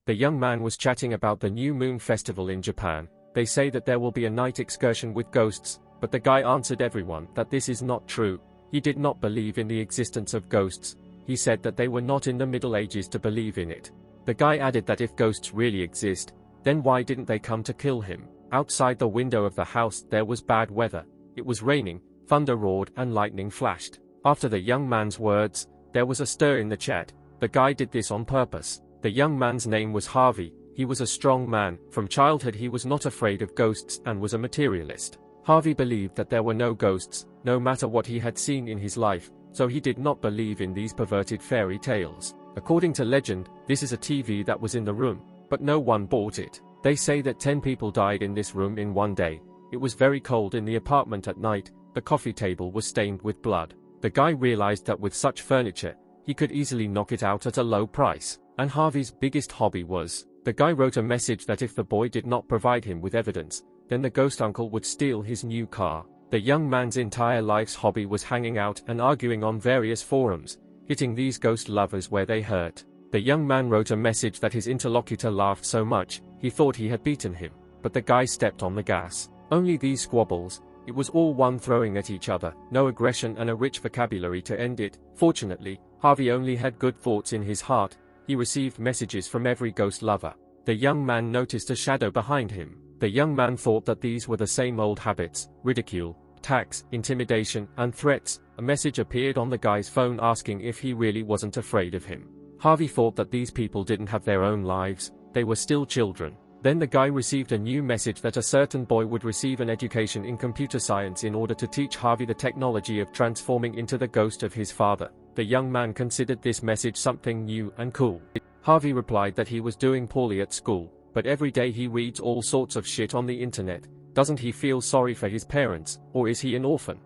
The young man was chatting about the new moon festival in Japan. They say that there will be a night excursion with ghosts, but the guy answered everyone that this is not true. He did not believe in the existence of ghosts. He said that they were not in the Middle Ages to believe in it. The guy added that if ghosts really exist, then why didn't they come to kill him? Outside the window of the house there was bad weather. It was raining, thunder roared and lightning flashed. After the young man's words, there was a stir in the chat. The guy did this on purpose. The young man's name was Harvey. He was a strong man. From childhood he was not afraid of ghosts and was a materialist. Harvey believed that there were no ghosts, no matter what he had seen in his life, so he did not believe in these perverted fairy tales. According to legend, this is a TV that was in the room, but no one bought it. They say that 10 people died in this room in one day. It was very cold in the apartment at night. The coffee table was stained with blood. The guy realized that with such furniture, he could easily knock it out at a low price. And Harvey's biggest hobby was, the guy wrote a message that if the boy did not provide him with evidence, then the ghost uncle would steal his new car. The young man's entire life's hobby was hanging out and arguing on various forums, hitting these ghost lovers where they hurt. The young man wrote a message that his interlocutor laughed so much, he thought he had beaten him, but the guy stepped on the gas. Only these squabbles. It was all one throwing at each other, no aggression and a rich vocabulary to end it. Fortunately, Harvey only had good thoughts in his heart. He received messages from every ghost lover. The young man noticed a shadow behind him. The young man thought that these were the same old habits: ridicule, attacks, intimidation, and threats. A message appeared on the guy's phone asking if he really wasn't afraid of him. Harvey thought that these people didn't have their own lives, they were still children. Then the guy received a new message that a certain boy would receive an education in computer science in order to teach Harvey the technology of transforming into the ghost of his father. The young man considered this message something new and cool. Harvey replied that he was doing poorly at school, but every day he reads all sorts of shit on the internet. Doesn't he feel sorry for his parents, or is he an orphan?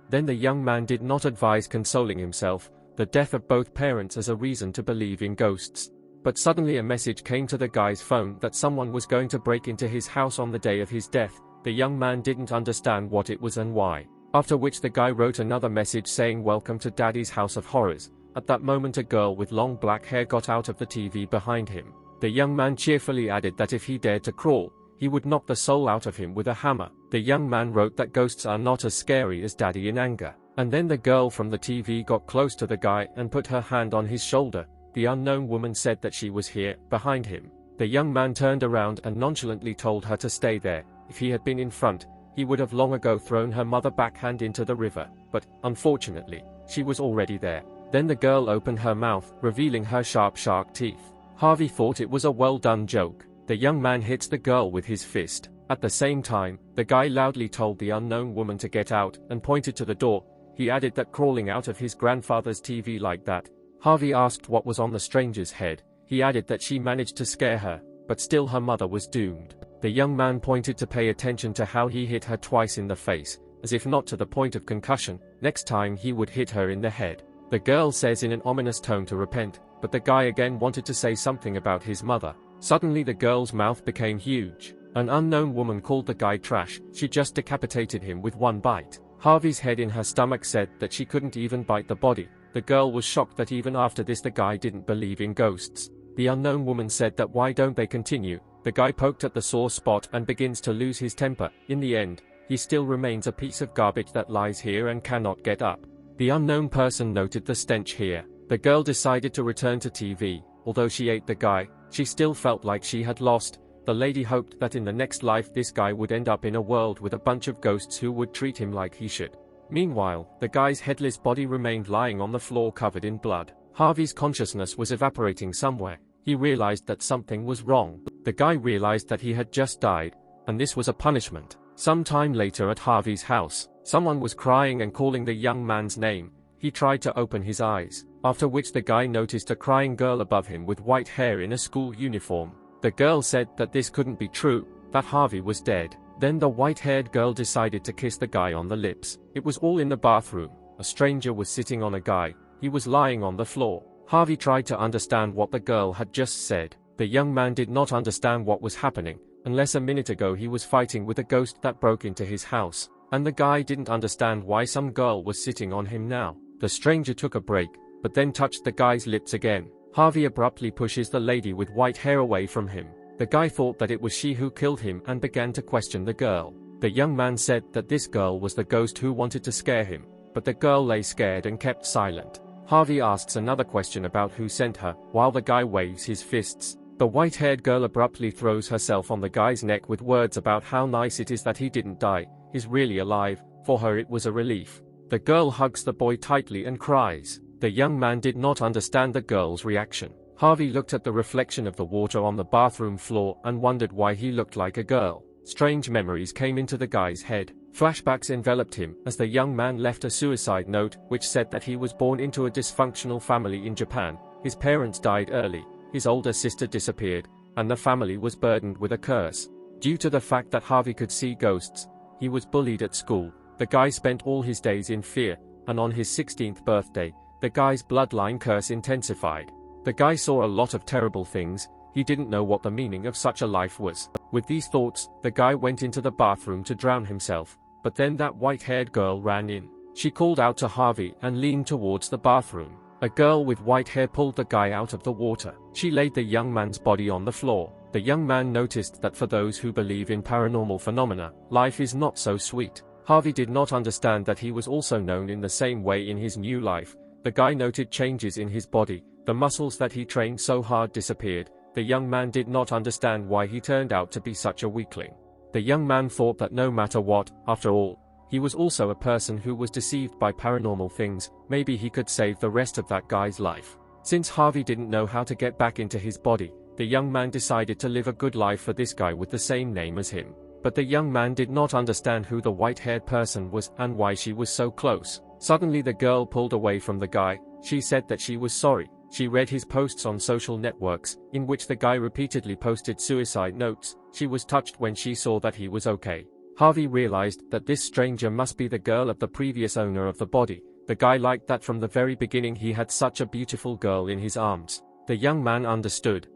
Then the young man did not advise consoling himself, the death of both parents as a reason to believe in ghosts. But suddenly a message came to the guy's phone that someone was going to break into his house on the day of his death. The young man didn't understand what it was and why. After which the guy wrote another message saying welcome to Daddy's House of Horrors. At that moment a girl with long black hair got out of the TV behind him. The young man cheerfully added that if he dared to crawl, he would knock the soul out of him with a hammer. The young man wrote that ghosts are not as scary as Daddy in anger. And then the girl from the TV got close to the guy and put her hand on his shoulder. The unknown woman said that she was here, behind him. The young man turned around and nonchalantly told her to stay there. If he had been in front, he would have long ago thrown her mother backhand into the river, but, unfortunately, she was already there. Then the girl opened her mouth, revealing her sharp shark teeth. Harvey thought it was a well-done joke. The young man hits the girl with his fist. At the same time, the guy loudly told the unknown woman to get out and pointed to the door. He added that crawling out of his grandfather's TV like that. Harvey asked what was on the stranger's head. He added that she managed to scare her, but still her mother was doomed. The young man pointed to pay attention to how he hit her twice in the face, as if not to the point of concussion. Next time he would hit her in the head. The girl says in an ominous tone to repent, but the guy again wanted to say something about his mother. Suddenly the girl's mouth became huge. An unknown woman called the guy trash. She just decapitated him with one bite. Harvey's head in her stomach said that she couldn't even bite the body. The girl was shocked that even after this the guy didn't believe in ghosts. The unknown woman said that why don't they continue? The guy poked at the sore spot and begins to lose his temper. In the end, he still remains a piece of garbage that lies here and cannot get up. The unknown person noted the stench here. The girl decided to return to TV. Although she ate the guy, she still felt like she had lost. The lady hoped that in the next life this guy would end up in a world with a bunch of ghosts who would treat him like he should. Meanwhile, the guy's headless body remained lying on the floor covered in blood. Harvey's consciousness was evaporating somewhere. He realized that something was wrong. The guy realized that he had just died, and this was a punishment. Some time later at Harvey's house, someone was crying and calling the young man's name. He tried to open his eyes, after which the guy noticed a crying girl above him with white hair in a school uniform. The girl said that this couldn't be true, that Harvey was dead. Then the white-haired girl decided to kiss the guy on the lips. It was all in the bathroom. A stranger was sitting on a guy. He was lying on the floor. Harvey tried to understand what the girl had just said. The young man did not understand what was happening, unless a minute ago he was fighting with a ghost that broke into his house. And the guy didn't understand why some girl was sitting on him now. The stranger took a break, but then touched the guy's lips again. Harvey abruptly pushes the lady with white hair away from him. The guy thought that it was she who killed him and began to question the girl. The young man said that this girl was the ghost who wanted to scare him, but the girl lay scared and kept silent. Harvey asks another question about who sent her, while the guy waves his fists. The white-haired girl abruptly throws herself on the guy's neck with words about how nice it is that he didn't die, he's really alive. For her it was a relief. The girl hugs the boy tightly and cries. The young man did not understand the girl's reaction. Harvey looked at the reflection of the water on the bathroom floor and wondered why he looked like a girl. Strange memories came into the guy's head. Flashbacks enveloped him as the young man left a suicide note which said that he was born into a dysfunctional family in Japan. His parents died early, his older sister disappeared, and the family was burdened with a curse. Due to the fact that Harvey could see ghosts, he was bullied at school. The guy spent all his days in fear, and on his 16th birthday, the guy's bloodline curse intensified. The guy saw a lot of terrible things. He didn't know what the meaning of such a life was. With these thoughts, the guy went into the bathroom to drown himself, but then that white-haired girl ran in. She called out to Harvey and leaned towards the bathroom. A girl with white hair pulled the guy out of the water. She laid the young man's body on the floor. The young man noticed that for those who believe in paranormal phenomena, life is not so sweet. Harvey did not understand that he was also known in the same way in his new life. The guy noted changes in his body. The muscles that he trained so hard disappeared. The young man did not understand why he turned out to be such a weakling. The young man thought that no matter what, after all, he was also a person who was deceived by paranormal things. Maybe he could save the rest of that guy's life. Since Harvey didn't know how to get back into his body, the young man decided to live a good life for this guy with the same name as him. But the young man did not understand who the white-haired person was and why she was so close. Suddenly the girl pulled away from the guy. She said that she was sorry. She read his posts on social networks, in which the guy repeatedly posted suicide notes. She was touched when she saw that he was okay. Harvey realized that this stranger must be the girl of the previous owner of the body. The guy liked that from the very beginning he had such a beautiful girl in his arms. The young man understood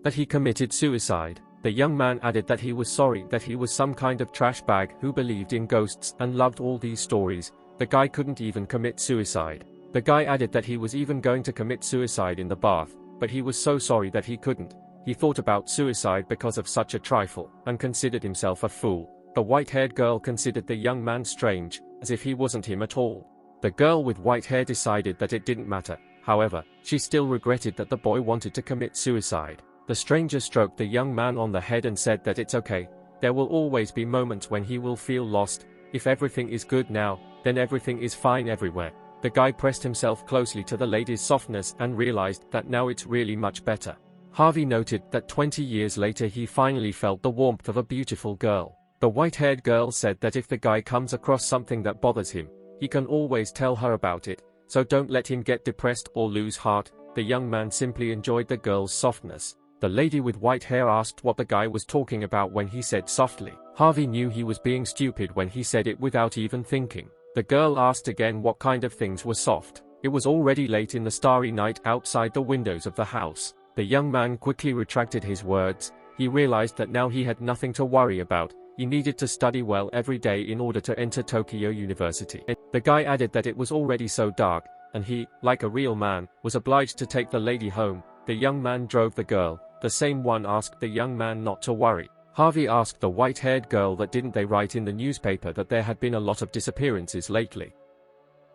that he committed suicide. The young man added that he was sorry that he was some kind of trash bag who believed in ghosts and loved all these stories. The guy couldn't even commit suicide. The guy added that he was even going to commit suicide in the bath, but he was so sorry that he couldn't. He thought about suicide because of such a trifle, and considered himself a fool. The white-haired girl considered the young man strange, as if he wasn't him at all. The girl with white hair decided that it didn't matter. However, she still regretted that the boy wanted to commit suicide. The stranger stroked the young man on the head and said that it's okay. There will always be moments when he will feel lost. If everything is good now, then everything is fine everywhere. The guy pressed himself closely to the lady's softness and realized that now it's really much better. Harvey noted that 20 years later he finally felt the warmth of a beautiful girl. The white-haired girl said that if the guy comes across something that bothers him, he can always tell her about it, so don't let him get depressed or lose heart. The young man simply enjoyed the girl's softness. The lady with white hair asked what the guy was talking about when he said softly. Harvey knew he was being stupid when he said it without even thinking. The girl asked again what kind of things were soft. It was already late in the starry night outside the windows of the house. The young man quickly retracted his words. He realized that now he had nothing to worry about. He needed to study well every day in order to enter Tokyo University. The guy added that it was already so dark, and he, like a real man, was obliged to take the lady home. The young man drove the girl. The same one asked the young man not to worry. Harvey asked the white-haired girl that didn't they write in the newspaper that there had been a lot of disappearances lately.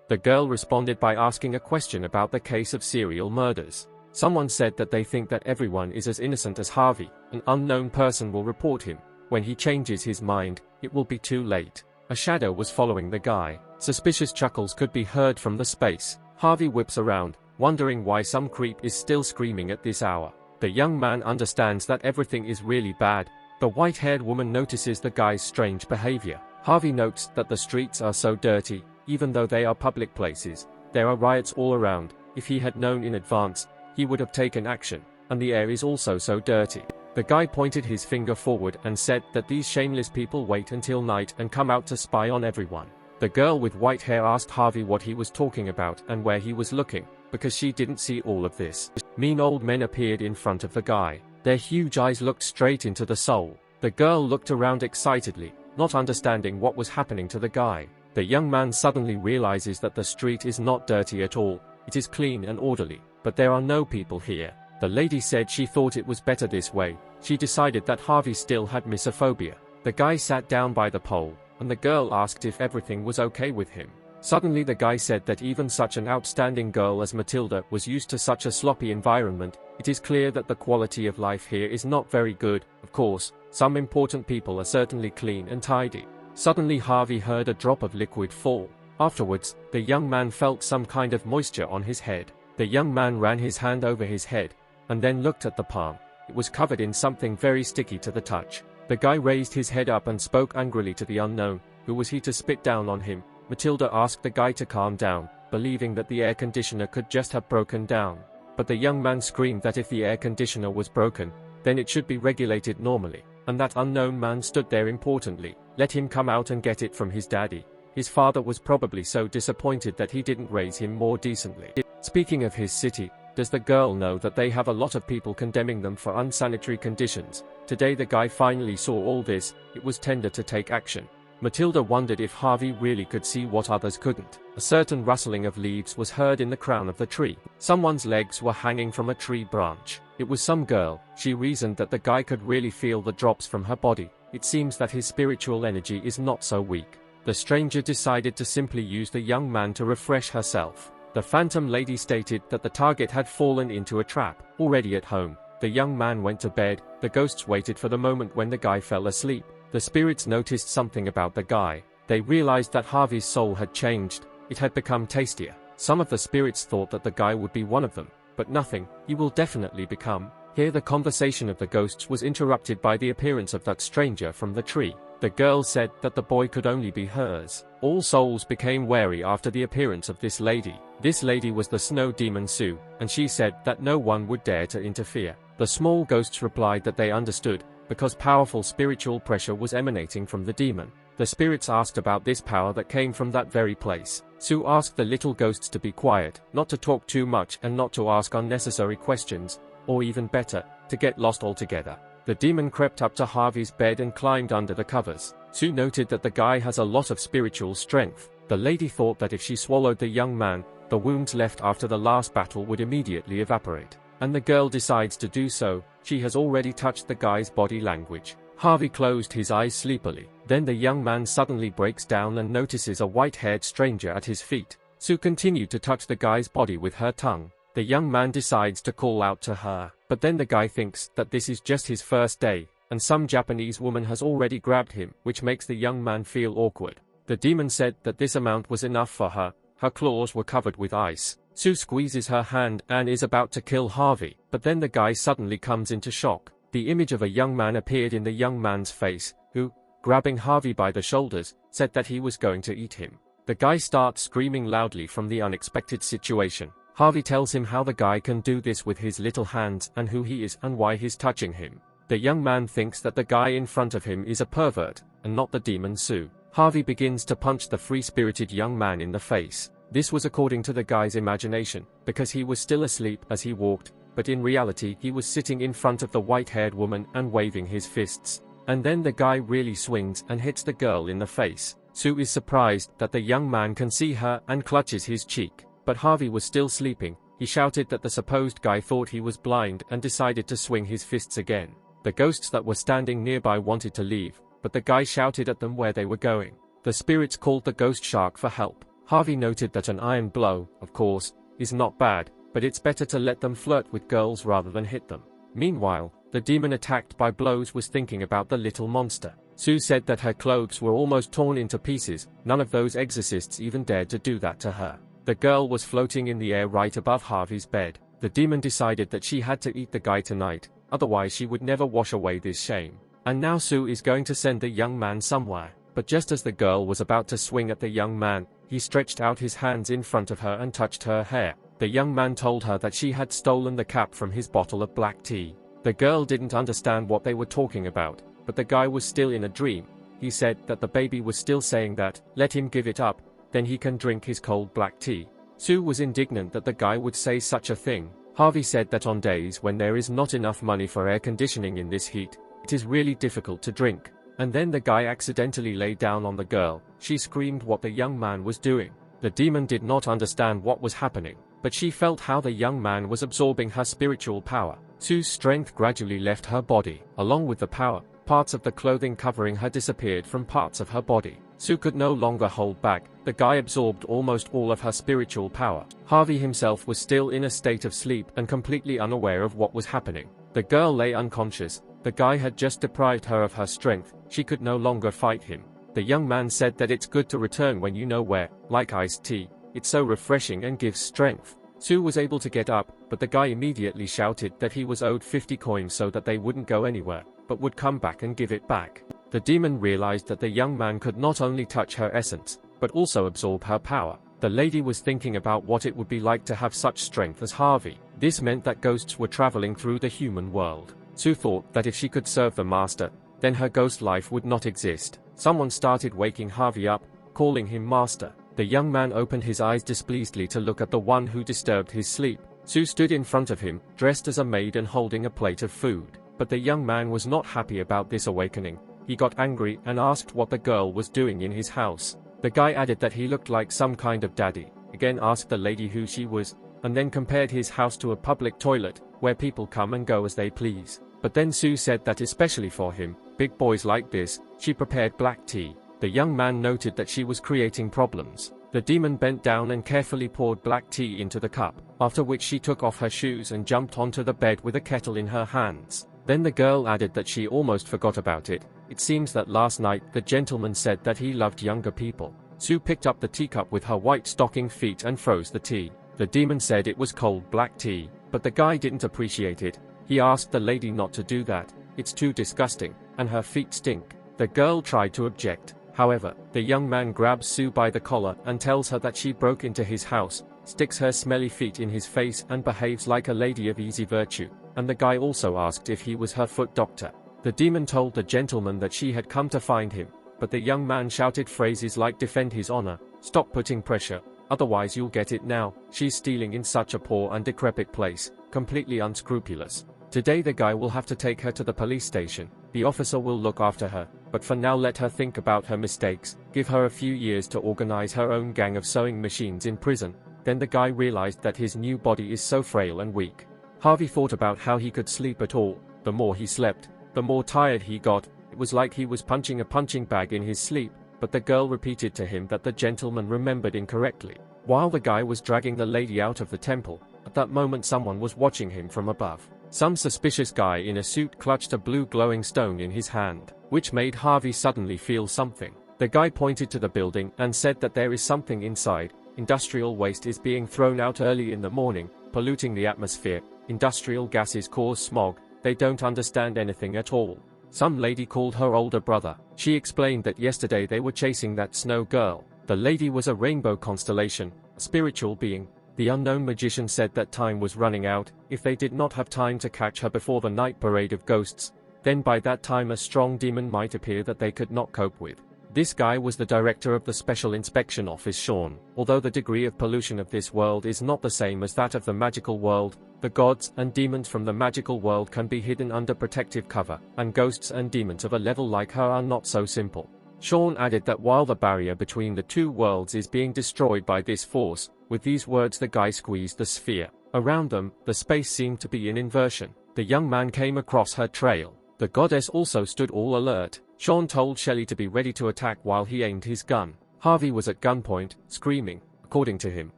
The girl responded by asking a question about the case of serial murders. Someone said that they think that everyone is as innocent as Harvey. An unknown person will report him. When he changes his mind, it will be too late. A shadow was following the guy. Suspicious chuckles could be heard from the space. Harvey whips around, wondering why some creep is still screaming at this hour. The young man understands that everything is really bad. The white-haired woman notices the guy's strange behavior. Harvey notes that the streets are so dirty, even though they are public places. There are riots all around. If he had known in advance, he would have taken action. And the air is also so dirty. The guy pointed his finger forward and said that these shameless people wait until night and come out to spy on everyone. The girl with white hair asked Harvey what he was talking about and where he was looking, because she didn't see all of this. Mean old men appeared in front of the guy. Their huge eyes looked straight into the soul. The girl looked around excitedly, not understanding what was happening to the guy. The young man suddenly realizes that the street is not dirty at all. It is clean and orderly. but there are no people here. The lady said she thought it was better this way. She decided that Harvey still had misophobia. The guy sat down by the pole, and the girl asked if everything was okay with him. Suddenly the guy said that even such an outstanding girl as Matilda was used to such a sloppy environment. It is clear that the quality of life here is not very good. Of course, some important people are certainly clean and tidy. Suddenly Harvey heard a drop of liquid fall. Afterwards, the young man felt some kind of moisture on his head. The young man ran his hand over his head, and then looked at the palm. It was covered in something very sticky to the touch. The guy raised his head up and spoke angrily to the unknown. Who was he to spit down on him? Matilda asked the guy to calm down, believing that the air conditioner could just have broken down. But the young man screamed that if the air conditioner was broken, then it should be regulated normally. And that unknown man stood there importantly. Let him come out and get it from his daddy. His father was probably so disappointed that he didn't raise him more decently. Speaking of his city, does the girl know that they have a lot of people condemning them for unsanitary conditions? Today the guy finally saw all this. It was tender to take action. Matilda wondered if Harvey really could see what others couldn't. A certain rustling of leaves was heard in the crown of the tree. Someone's legs were hanging from a tree branch. It was some girl. She reasoned that the guy could really feel the drops from her body. It seems that his spiritual energy is not so weak. The stranger decided to simply use the young man to refresh herself. The phantom lady stated that the target had fallen into a trap. Already at home, the young man went to bed. The ghosts waited for the moment when the guy fell asleep. The spirits noticed something about the guy. They realized that Harvey's soul had changed. It had become tastier. Some of the spirits thought that the guy would be one of them, but nothing. He will definitely become. Here the conversation of the ghosts was interrupted by the appearance of that stranger from the tree. The girl said that the boy could only be hers. All souls became wary after the appearance of this lady. This lady was the snow demon Sue, and she said that no one would dare to interfere. The small ghosts replied that they understood, because powerful spiritual pressure was emanating from the demon. The spirits asked about this power that came from that very place. Sue asked the little ghosts to be quiet, not to talk too much and not to ask unnecessary questions, or even better, to get lost altogether. The demon crept up to Harvey's bed and climbed under the covers. Sue noted that the guy has a lot of spiritual strength. The lady thought that if she swallowed the young man, the wounds left after the last battle would immediately evaporate. And the girl decides to do so. She has already touched the guy's body language. Harvey closed his eyes sleepily. Then the young man suddenly breaks down and notices a white-haired stranger at his feet. Sue continued to touch the guy's body with her tongue. The young man decides to call out to her, but then the guy thinks that this is just his first day, and some Japanese woman has already grabbed him, which makes the young man feel awkward. The demon said that this amount was enough for her. Her claws were covered with ice. Sue squeezes her hand and is about to kill Harvey, but then the guy suddenly comes into shock. The image of a young man appeared in the young man's face, who, grabbing Harvey by the shoulders, said that he was going to eat him. The guy starts screaming loudly from the unexpected situation. Harvey tells him how the guy can do this with his little hands and who he is and why he's touching him. The young man thinks that the guy in front of him is a pervert, and not the demon Sue. Harvey begins to punch the free-spirited young man in the face. This was according to the guy's imagination, because he was still asleep as he walked, but in reality he was sitting in front of the white-haired woman and waving his fists. And then the guy really swings and hits the girl in the face. Sue is surprised that the young man can see her and clutches his cheek. But Harvey was still sleeping. He shouted that the supposed guy thought he was blind and decided to swing his fists again. The ghosts that were standing nearby wanted to leave, but the guy shouted at them where they were going. The spirits called the ghost shark for help. Harvey noted that an iron blow, of course, is not bad, but it's better to let them flirt with girls rather than hit them. Meanwhile, the demon attacked by blows was thinking about the little monster. Sue said that her clothes were almost torn into pieces. None of those exorcists even dared to do that to her. The girl was floating in the air right above Harvey's bed. The demon decided that she had to eat the guy tonight, otherwise she would never wash away this shame. And now Sue is going to send the young man somewhere. But just as the girl was about to swing at the young man, he stretched out his hands in front of her and touched her hair. The young man told her that she had stolen the cap from his bottle of black tea. The girl didn't understand what they were talking about, but the guy was still in a dream. He said that the baby was still saying that, let him give it up, then he can drink his cold black tea. Sue was indignant that the guy would say such a thing. Harvey said that on days when there is not enough money for air conditioning in this heat, it is really difficult to drink. And then the guy accidentally lay down on the girl. She screamed what the young man was doing. The demon did not understand what was happening. but she felt how the young man was absorbing her spiritual power. Sue's strength gradually left her body. Along with the power, parts of the clothing covering her disappeared from parts of her body. Sue could no longer hold back. The guy absorbed almost all of her spiritual power. Harvey himself was still in a state of sleep and completely unaware of what was happening. The girl lay unconscious. The guy had just deprived her of her strength. She could no longer fight him. The young man said that it's good to return when you know where, like iced tea. It's so refreshing and gives strength. Sue was able to get up, but the guy immediately shouted that he was owed 50 coins so that they wouldn't go anywhere, but would come back and give it back. The demon realized that the young man could not only touch her essence, but also absorb her power. The lady was thinking about what it would be like to have such strength as Harvey. This meant that ghosts were traveling through the human world. Sue thought that if she could serve the master, then her ghost life would not exist. Someone started waking Harvey up, calling him master. The young man opened his eyes displeasedly to look at the one who disturbed his sleep. Sue stood in front of him, dressed as a maid and holding a plate of food. But the young man was not happy about this awakening. He got angry and asked what the girl was doing in his house. The guy added that he looked like some kind of daddy, again asked the lady who she was, and then compared his house to a public toilet, where people come and go as they please. But then Sue said that especially for him, big boys like this, she prepared black tea. The young man noted that she was creating problems. The demon bent down and carefully poured black tea into the cup, after which she took off her shoes and jumped onto the bed with a kettle in her hands. Then the girl added that she almost forgot about it. It seems that last night the gentleman said that he loved younger people. Sue picked up the teacup with her white stocking feet and froze the tea. The demon said it was cold black tea, but the guy didn't appreciate it. He asked the lady not to do that. It's too disgusting, and her feet stink. The girl tried to object. However, the young man grabs Sue by the collar and tells her that she broke into his house, sticks her smelly feet in his face and behaves like a lady of easy virtue. And the guy also asked if he was her foot doctor. The demon told the gentleman that she had come to find him, but the young man shouted phrases like defend his honor, stop putting pressure, otherwise you'll get it now, she's stealing in such a poor and decrepit place, completely unscrupulous. Today the guy will have to take her to the police station. The officer will look after her, but for now let her think about her mistakes, give her a few years to organize her own gang of sewing machines in prison. Then the guy realized that his new body is so frail and weak. Harvey thought about how he could sleep at all. The more he slept, the more tired he got. It was like he was punching a punching bag in his sleep, but the girl repeated to him that the gentleman remembered incorrectly. While the guy was dragging the lady out of the temple, at that moment someone was watching him from above. Some suspicious guy in a suit clutched a blue glowing stone in his hand, which made Harvey suddenly feel something. The guy pointed to the building and said that there is something inside. Industrial waste is being thrown out early in the morning, polluting the atmosphere. Industrial gases cause smog. They don't understand anything at all. Some lady called her older brother. She explained that yesterday they were chasing that snow girl. The lady was a rainbow constellation, a spiritual being. The unknown magician said that time was running out. If they did not have time to catch her before the night parade of ghosts, then by that time a strong demon might appear that they could not cope with. This guy was the director of the Special Inspection Office, Sean. Although the degree of pollution of this world is not the same as that of the magical world, the gods and demons from the magical world can be hidden under protective cover, and ghosts and demons of a level like her are not so simple. Sean added that while the barrier between the two worlds is being destroyed by this force, with these words the guy squeezed the sphere. Around them, the space seemed to be in inversion. The young man came across her trail. The goddess also stood all alert. Sean told Shelley to be ready to attack while he aimed his gun. Harvey was at gunpoint, screaming. According to him,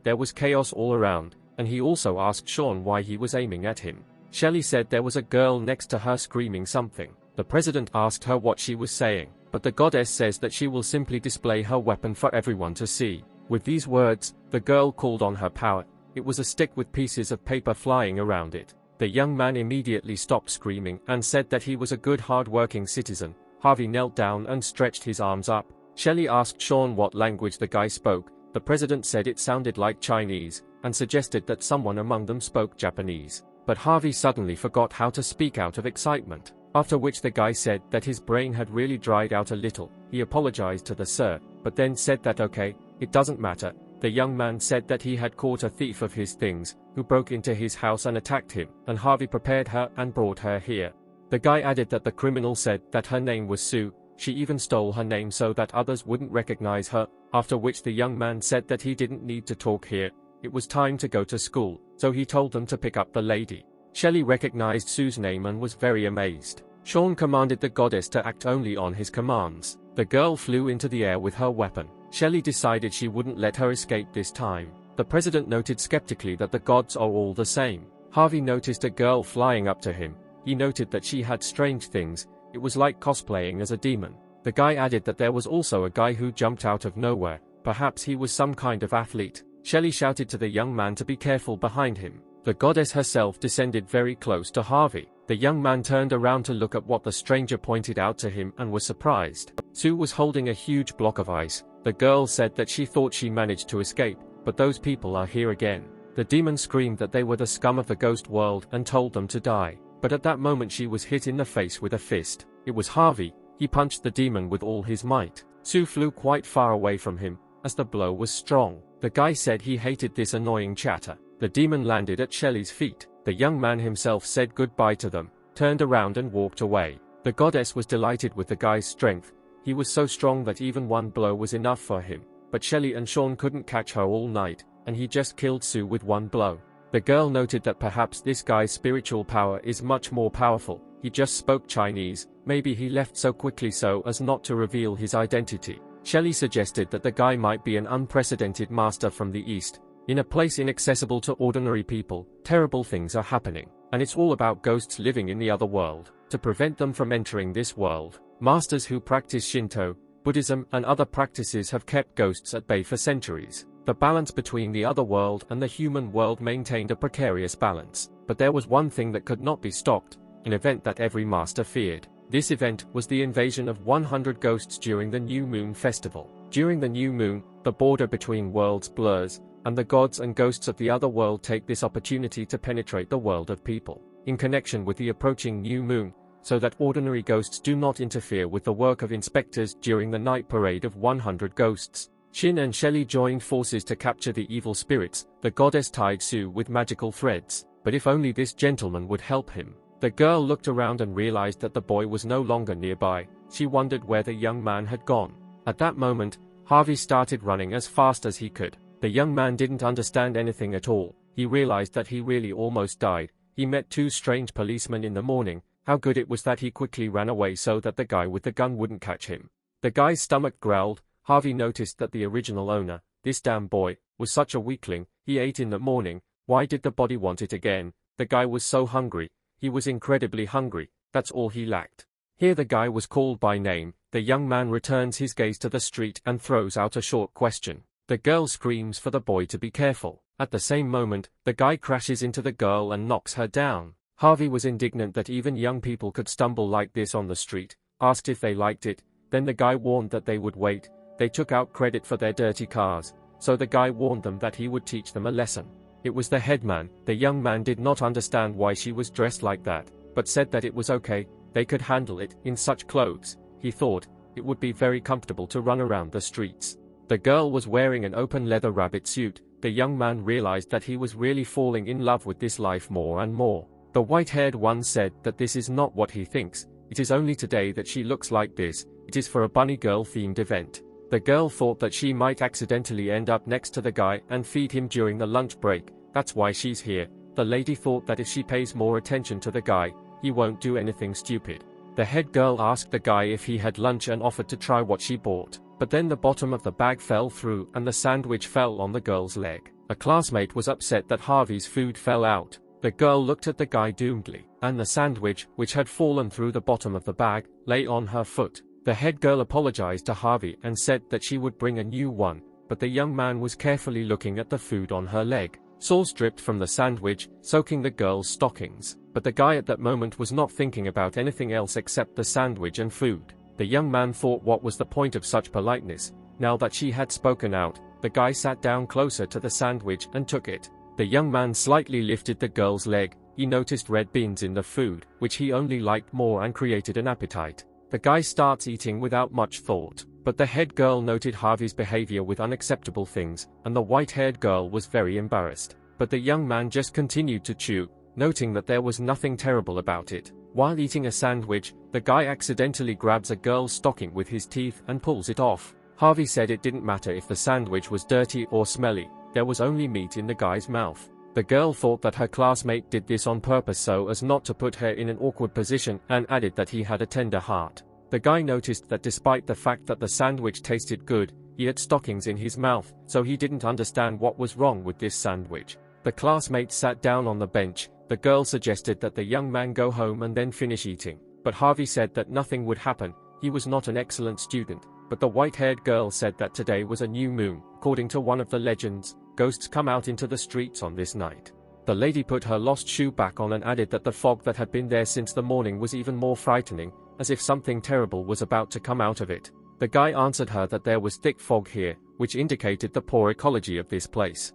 there was chaos all around, and he also asked Sean why he was aiming at him. Shelley said there was a girl next to her screaming something. The president asked her what she was saying, but the goddess says that she will simply display her weapon for everyone to see. With these words, the girl called on her power. It was a stick with pieces of paper flying around it. The young man immediately stopped screaming and said that he was a good hard-working citizen. Harvey knelt down and stretched his arms up. Shelley asked Sean what language the guy spoke. The president said it sounded like Chinese, and suggested that someone among them spoke Japanese. But Harvey suddenly forgot how to speak out of excitement, after which the guy said that his brain had really dried out a little. He apologized to the sir, but then said that okay, it doesn't matter. The young man said that he had caught a thief of his things, who broke into his house and attacked him, and Harvey prepared her and brought her here. The guy added that the criminal said that her name was Sue. She even stole her name so that others wouldn't recognize her, after which the young man said that he didn't need to talk here. It was time to go to school, so he told them to pick up the lady. Shelley recognized Sue's name and was very amazed. Sean commanded the goddess to act only on his commands. The girl flew into the air with her weapon. Shelley decided she wouldn't let her escape this time. The president noted skeptically that the gods are all the same. Harvey noticed a girl flying up to him. He noted that she had strange things. It was like cosplaying as a demon. The guy added that there was also a guy who jumped out of nowhere. Perhaps he was some kind of athlete. Shelley shouted to the young man to be careful behind him. The goddess herself descended very close to Harvey. The young man turned around to look at what the stranger pointed out to him and was surprised. Sue was holding a huge block of ice. The girl said that she thought she managed to escape, but those people are here again. The demon screamed that they were the scum of the ghost world and told them to die. But at that moment she was hit in the face with a fist. It was Harvey. He punched the demon with all his might. Sue flew quite far away from him, as the blow was strong. The guy said he hated this annoying chatter. The demon landed at Shelley's feet. The young man himself said goodbye to them, turned around and walked away. The goddess was delighted with the guy's strength. He was so strong that even one blow was enough for him. But Shelley and Sean couldn't catch her all night, and he just killed Sue with one blow. The girl noted that perhaps this guy's spiritual power is much more powerful. He just spoke Chinese. Maybe he left so quickly so as not to reveal his identity. Shelley suggested that the guy might be an unprecedented master from the East. In a place inaccessible to ordinary people, terrible things are happening, and it's all about ghosts living in the other world. To prevent them from entering this world, masters who practice Shinto, Buddhism, and other practices have kept ghosts at bay for centuries. The balance between the other world and the human world maintained a precarious balance. But there was one thing that could not be stopped, an event that every master feared. This event was the invasion of 100 ghosts during the New Moon Festival. During the new moon, the border between worlds blurs, and the gods and ghosts of the other world take this opportunity to penetrate the world of people. In connection with the approaching new moon, so that ordinary ghosts do not interfere with the work of inspectors during the night parade of 100 ghosts, Shin and Shelley joined forces to capture the evil spirits. The goddess tied Sue with magical threads, but if only this gentleman would help him. The girl looked around and realized that the boy was no longer nearby. She wondered where the young man had gone. At that moment, Harvey started running as fast as he could. The young man didn't understand anything at all. He realized that he really almost died. He met two strange policemen in the morning. How good it was that he quickly ran away so that the guy with the gun wouldn't catch him. The guy's stomach growled. Harvey noticed that the original owner, this damn boy, was such a weakling. He ate in the morning. Why did the body want it again? The guy was so hungry. He was incredibly hungry. That's all he lacked. Here the guy was called by name. The young man returns his gaze to the street and throws out a short question. The girl screams for the boy to be careful. At the same moment, the guy crashes into the girl and knocks her down. Harvey was indignant that even young people could stumble like this on the street, asked if they liked it. Then the guy warned that they would wait. They took out credit for their dirty cars, so the guy warned them that he would teach them a lesson. It was the headman. The young man did not understand why she was dressed like that, but said that it was okay, they could handle it. In such clothes, he thought, it would be very comfortable to run around the streets. The girl was wearing an open leather rabbit suit. The young man realized that he was really falling in love with this life more and more. The white-haired one said that this is not what he thinks. It is only today that she looks like this. It is for a bunny girl-themed event. The girl thought that she might accidentally end up next to the guy and feed him during the lunch break. That's why she's here. The lady thought that if she pays more attention to the guy, he won't do anything stupid. The head girl asked the guy if he had lunch and offered to try what she bought. But then the bottom of the bag fell through and the sandwich fell on the girl's leg. A classmate was upset that Harvey's food fell out. The girl looked at the guy doomedly, and the sandwich, which had fallen through the bottom of the bag, lay on her foot. The head girl apologized to Harvey and said that she would bring a new one, but the young man was carefully looking at the food on her leg. Sauce dripped from the sandwich, soaking the girl's stockings. But the guy at that moment was not thinking about anything else except the sandwich and food. The young man thought, what was the point of such politeness? Now that she had spoken out, the guy sat down closer to the sandwich and took it. The young man slightly lifted the girl's leg. He noticed red beans in the food, which he only liked more, and created an appetite. The guy starts eating without much thought. But the head girl noted Harvey's behavior with unacceptable things, and the white-haired girl was very embarrassed. But the young man just continued to chew, noting that there was nothing terrible about it. While eating a sandwich, the guy accidentally grabs a girl's stocking with his teeth and pulls it off. Harvey said it didn't matter if the sandwich was dirty or smelly. there was only meat in the guy's mouth. The girl thought that her classmate did this on purpose so as not to put her in an awkward position and added that he had a tender heart. The guy noticed that despite the fact that the sandwich tasted good, he had stockings in his mouth, so he didn't understand what was wrong with this sandwich. The classmate sat down on the bench. The girl suggested that the young man go home and then finish eating, but Harvey said that nothing would happen. He was not an excellent student. But the white-haired girl said that today was a new moon. According to one of the legends, ghosts come out into the streets on this night. The lady put her lost shoe back on and added that the fog that had been there since the morning was even more frightening, as if something terrible was about to come out of it. The guy answered her that there was thick fog here, which indicated the poor ecology of this place.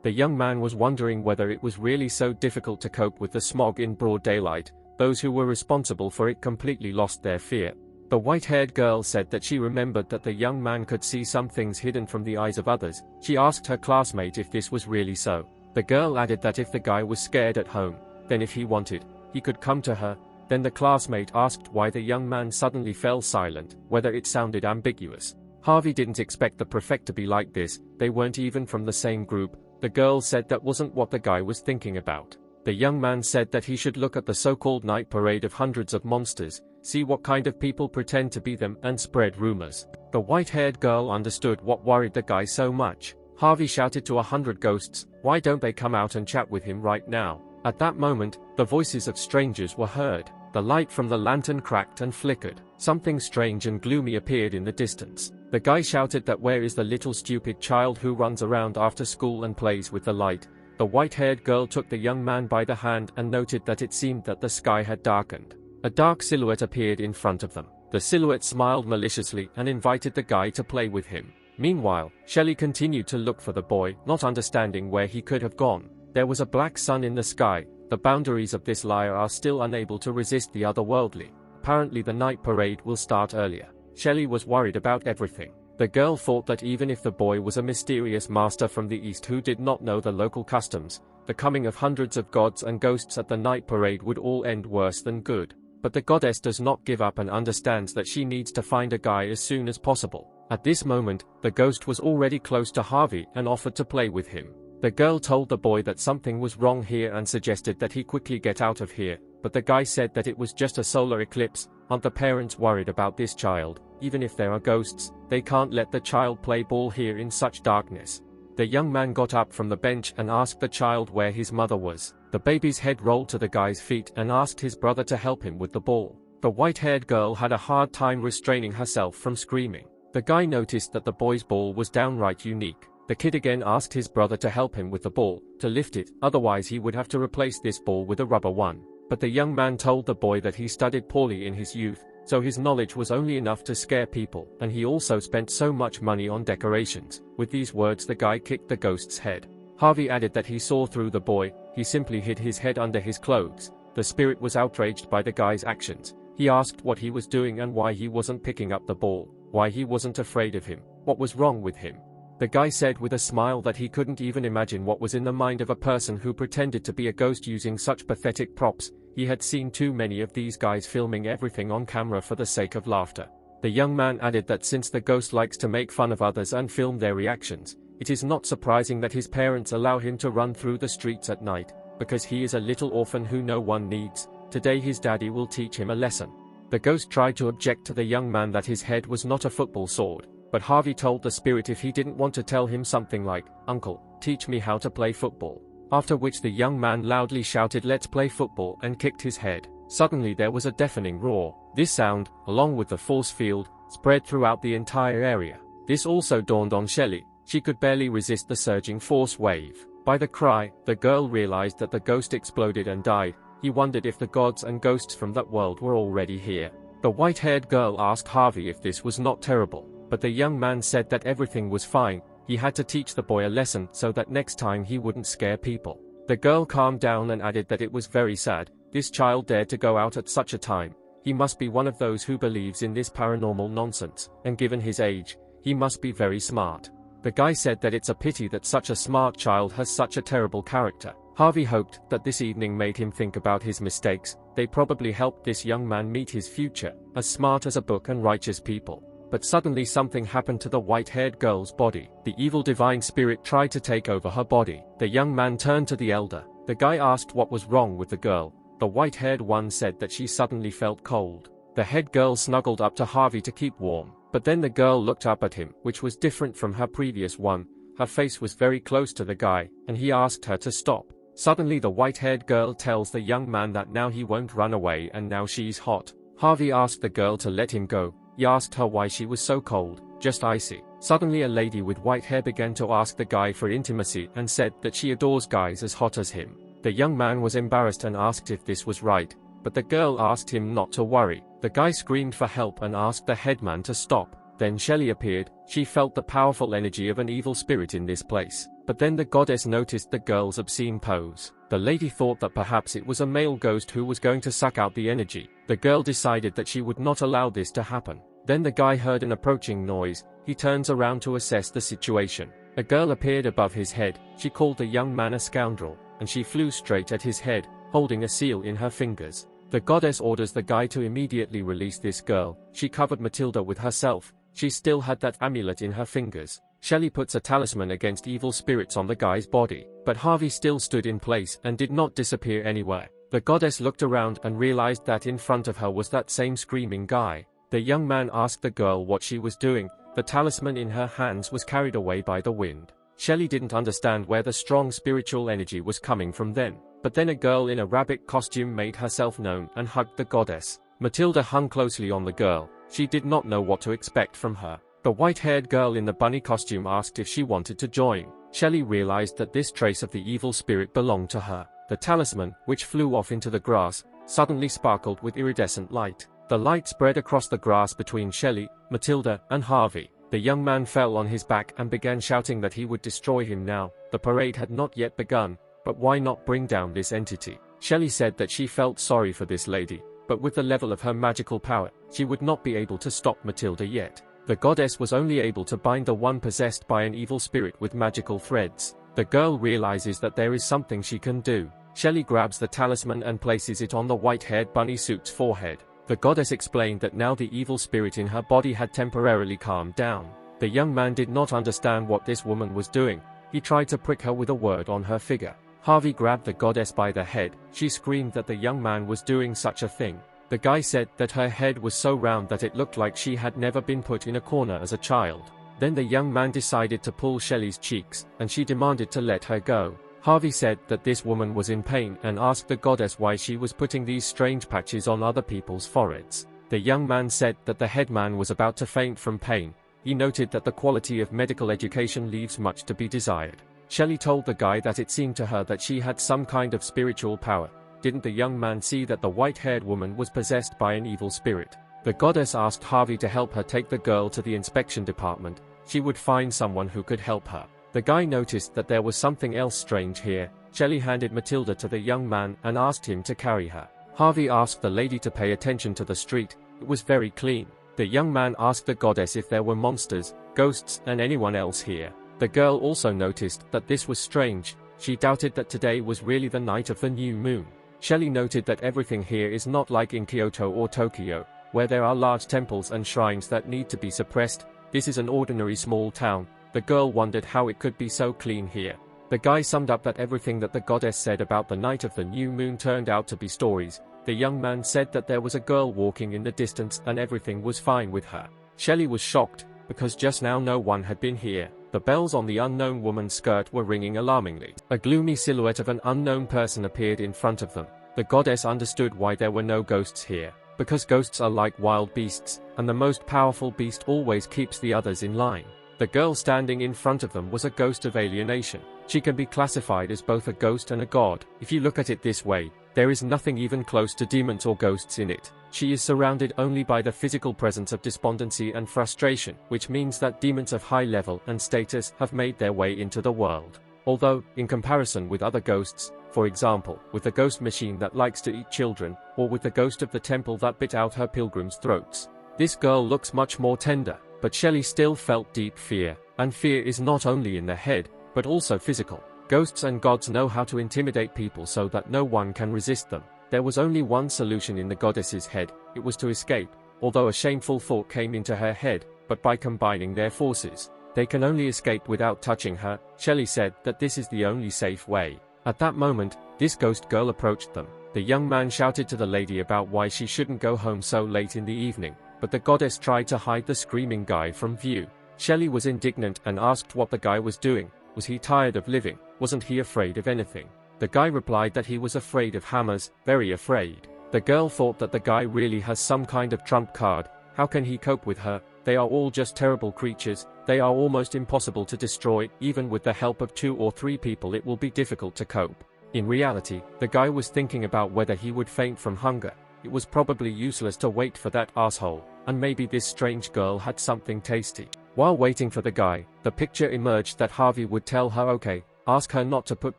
The young man was wondering whether it was really so difficult to cope with the smog in broad daylight. Those who were responsible for it completely lost their fear. The white-haired girl said that she remembered that the young man could see some things hidden from the eyes of others. She asked her classmate if this was really so. The girl added that if the guy was scared at home, then if he wanted, he could come to her. Then the classmate asked why the young man suddenly fell silent, whether it sounded ambiguous. Harvey didn't expect the prefect to be like this. They weren't even from the same group. The girl said that wasn't what the guy was thinking about. The young man said that he should look at the so-called night parade of hundreds of monsters, see what kind of people pretend to be them, and spread rumors. The white-haired girl understood what worried the guy so much. Harvey shouted to 100 ghosts, "Why don't they come out and chat with him right now?" At that moment, the voices of strangers were heard. The light from the lantern cracked and flickered. Something strange and gloomy appeared in the distance. The guy shouted that where is the little stupid child who runs around after school and plays with the light? The white-haired girl took the young man by the hand and noted that it seemed that the sky had darkened. A dark silhouette appeared in front of them. The silhouette smiled maliciously and invited the guy to play with him. Meanwhile, Shelley continued to look for the boy, not understanding where he could have gone. There was a black sun in the sky. The boundaries of this layer are still unable to resist the otherworldly. Apparently the night parade will start earlier. Shelley was worried about everything. The girl thought that even if the boy was a mysterious master from the east who did not know the local customs, the coming of hundreds of gods and ghosts at the night parade would all end worse than good. But the goddess does not give up and understands that she needs to find a guy as soon as possible. At this moment, the ghost was already close to Harvey and offered to play with him. The girl told the boy that something was wrong here and suggested that he quickly get out of here, but the guy said that it was just a solar eclipse. Aren't the parents worried about this child? Even if there are ghosts, they can't let the child play ball here in such darkness. The young man got up from the bench and asked the child where his mother was. The baby's head rolled to the guy's feet and asked his brother to help him with the ball. The white-haired girl had a hard time restraining herself from screaming. The guy noticed that the boy's ball was downright unique. The kid again asked his brother to help him with the ball, to lift it, otherwise he would have to replace this ball with a rubber one. But the young man told the boy that he studied poorly in his youth, so his knowledge was only enough to scare people, and he also spent so much money on decorations. With these words the guy kicked the ghost's head. Harvey added that he saw through the boy. He simply hid his head under his clothes. The spirit was outraged by the guy's actions. He asked what he was doing and why he wasn't picking up the ball, why he wasn't afraid of him, what was wrong with him. The guy said with a smile that he couldn't even imagine what was in the mind of a person who pretended to be a ghost using such pathetic props. He had seen too many of these guys filming everything on camera for the sake of laughter. The young man added that since the ghost likes to make fun of others and film their reactions, it is not surprising that his parents allow him to run through the streets at night, because he is a little orphan who no one needs. Today his daddy will teach him a lesson. The ghost tried to object to the young man that his head was not a football sword, but Harvey told the spirit if he didn't want to tell him something like, "Uncle, teach me how to play football." After which the young man loudly shouted, "Let's play football," and kicked his head. Suddenly there was a deafening roar. This sound, along with the force field, spread throughout the entire area. This also dawned on Shelley. She could barely resist the surging force wave. By the cry, the girl realized that the ghost exploded and died. He wondered if the gods and ghosts from that world were already here. The white-haired girl asked Harvey if this was not terrible, but the young man said that everything was fine. He had to teach the boy a lesson so that next time he wouldn't scare people. The girl calmed down and added that it was very sad. This child dared to go out at such a time. He must be one of those who believes in this paranormal nonsense, and given his age, he must be very smart. The guy said that it's a pity that such a smart child has such a terrible character. Harvey hoped that this evening made him think about his mistakes. They probably helped this young man meet his future, as smart as a book and righteous people. but suddenly something happened to the white-haired girl's body. The evil divine spirit tried to take over her body. The young man turned to the elder. The guy asked what was wrong with the girl. The white-haired one said that she suddenly felt cold. The head girl snuggled up to Harvey to keep warm, but then the girl looked up at him, which was different from her previous one. Her face was very close to the guy, and he asked her to stop. Suddenly the white-haired girl tells the young man that now he won't run away and now she's hot. Harvey asked the girl to let him go. He asked her why she was so cold, just icy. Suddenly a lady with white hair began to ask the guy for intimacy and said that she adores guys as hot as him. The young man was embarrassed and asked if this was right, but the girl asked him not to worry. The guy screamed for help and asked the headman to stop. Then Shelley appeared. She felt the powerful energy of an evil spirit in this place. But then the goddess noticed the girl's obscene pose. The lady thought that perhaps it was a male ghost who was going to suck out the energy. The girl decided that she would not allow this to happen. Then the guy heard an approaching noise. He turns around to assess the situation. A girl appeared above his head. She called the young man a scoundrel, and she flew straight at his head, holding a seal in her fingers. The goddess orders the guy to immediately release this girl. She covered Matilda with herself. She still had that amulet in her fingers. Shelley puts a talisman against evil spirits on the guy's body, but Harvey still stood in place and did not disappear anywhere. The goddess looked around and realized that in front of her was that same screaming guy. The young man asked the girl what she was doing. The talisman in her hands was carried away by the wind. Shelley didn't understand where the strong spiritual energy was coming from then. But then a girl in a rabbit costume made herself known and hugged the goddess. Matilda hung closely on the girl. She did not know what to expect from her. The white-haired girl in the bunny costume asked if she wanted to join. Shelley realized that this trace of the evil spirit belonged to her. The talisman, which flew off into the grass, suddenly sparkled with iridescent light. The light spread across the grass between Shelley, Matilda, and Harvey. The young man fell on his back and began shouting that he would destroy him now. The parade had not yet begun, but why not bring down this entity? Shelley said that she felt sorry for this lady, but with the level of her magical power, she would not be able to stop Matilda yet. The goddess was only able to bind the one possessed by an evil spirit with magical threads. The girl realizes that there is something she can do. Shelley grabs the talisman and places it on the white-haired bunny suit's forehead. The goddess explained that now the evil spirit in her body had temporarily calmed down. The young man did not understand what this woman was doing. He tried to prick her with a word on her figure. Harvey grabbed the goddess by the head. She screamed that the young man was doing such a thing. The guy said that her head was so round that it looked like she had never been put in a corner as a child. Then the young man decided to pull Shelley's cheeks, and she demanded to let her go. Harvey said that this woman was in pain and asked the goddess why she was putting these strange patches on other people's foreheads. The young man said that the headman was about to faint from pain. He noted that the quality of medical education leaves much to be desired. Shelley told the guy that it seemed to her that she had some kind of spiritual power. Didn't the young man see that the white-haired woman was possessed by an evil spirit? The goddess asked Harvey to help her take the girl to the inspection department. She would find someone who could help her. The guy noticed that there was something else strange here. Shelley handed Matilda to the young man and asked him to carry her. Harvey asked the lady to pay attention to the street. It was very clean. The young man asked the goddess if there were monsters, ghosts, and anyone else here. The girl also noticed that this was strange. She doubted that today was really the night of the new moon. Shelley noted that everything here is not like in Kyoto or Tokyo, where there are large temples and shrines that need to be suppressed. This is an ordinary small town. The girl wondered how it could be so clean here. The guy summed up that everything that the goddess said about the night of the new moon turned out to be stories. The young man said that there was a girl walking in the distance and everything was fine with her. Shelley was shocked, because just now no one had been here. The bells on the unknown woman's skirt were ringing alarmingly. A gloomy silhouette of an unknown person appeared in front of them. The goddess understood why there were no ghosts here. Because ghosts are like wild beasts, and the most powerful beast always keeps the others in line. The girl standing in front of them was a ghost of alienation. She can be classified as both a ghost and a god. If you look at it this way, there is nothing even close to demons or ghosts in it. She is surrounded only by the physical presence of despondency and frustration, which means that demons of high level and status have made their way into the world. Although, in comparison with other ghosts, for example, with the ghost machine that likes to eat children, or with the ghost of the temple that bit out her pilgrims' throats, this girl looks much more tender. But Shelley still felt deep fear, and fear is not only in the head, but also physical. Ghosts and gods know how to intimidate people so that no one can resist them. There was only one solution in the goddess's head. It was to escape. Although a shameful thought came into her head, but by combining their forces, they can only escape without touching her. Shelley said that this is the only safe way. At that moment, this ghost girl approached them. The young man shouted to the lady about why she shouldn't go home so late in the evening, but the goddess tried to hide the screaming guy from view. Shelley was indignant and asked what the guy was doing. Was he tired of living? Wasn't he afraid of anything? The guy replied that he was afraid of hammers, very afraid. The girl thought that the guy really has some kind of trump card. How can he cope with her? They are all just terrible creatures. They are almost impossible to destroy. Even with the help of 2 or 3 people it will be difficult to cope. In reality, the guy was thinking about whether he would faint from hunger. It was probably useless to wait for that asshole, and maybe this strange girl had something tasty. While waiting for the guy, the picture emerged that Harvey would tell her okay, ask her not to put